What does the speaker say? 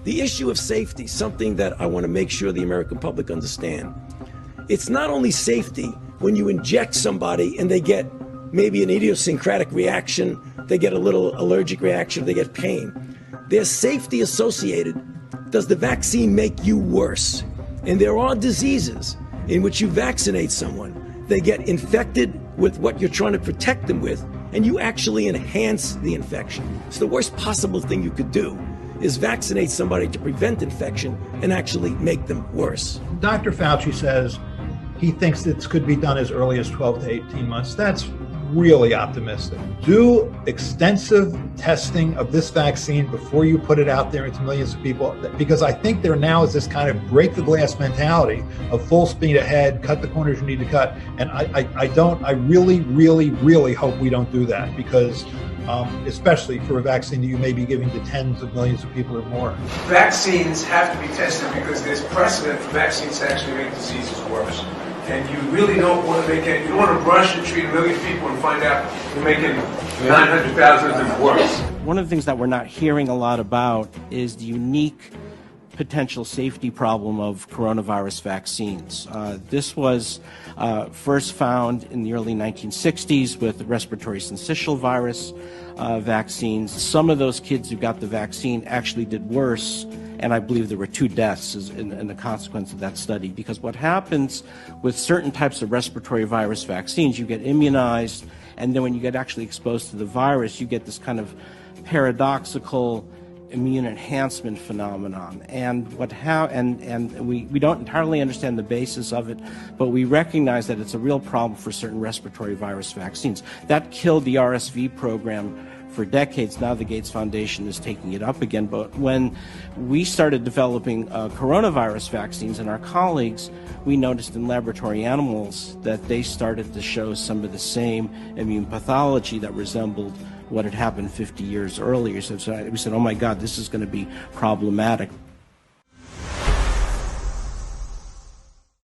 The issue of safety, something that I want to make sure the American public understand. It's not only safety when you inject somebody and they get maybe an idiosyncratic reaction, they get a little allergic reaction, they get pain. There's safety associated. Does the vaccine make you worse? And there are diseases in which you vaccinate someone, they get infected with what you're trying to protect them with, and you actually enhance the infection. It's the worst possible thing you could do, is vaccinate somebody to prevent infection and actually make them worse. Dr. Fauci says he thinks this could be done as early as 12 to 18 months. That's really optimistic. Do extensive testing of this vaccine before you put it out there into millions of people, because I think there now is this kind of break the glass mentality of full speed ahead, cut the corners you need to cut. And I really hope we don't do that, because especially for a vaccine that you may be giving to tens of millions of people or more. Vaccines have to be tested because there's precedent for vaccines to actually make diseases worse. And you really don't want to you don't want to rush and treat 1 million people and find out you're making 900,000 of them worse. One of the things that we're not hearing a lot about is the unique potential safety problem of coronavirus vaccines. This was first found in the early 1960s with the respiratory syncytial virus vaccines. Some of those kids who got the vaccine actually did worse, and I believe there were 2 deaths in the consequence of that study. Because what happens with certain types of respiratory virus vaccines, you get immunized, and then when you get actually exposed to the virus, you get this kind of paradoxical immune enhancement phenomenon. And we don't entirely understand the basis of it, but we recognize that it's a real problem for certain respiratory virus vaccines. That killed the RSV program for decades. Now the Gates Foundation is taking it up again. But when we started developing coronavirus vaccines, and our colleagues, we noticed in laboratory animals that they started to show some of the same immune pathology that resembled what had happened 50 years earlier. So we said, oh my God, this is going to be problematic.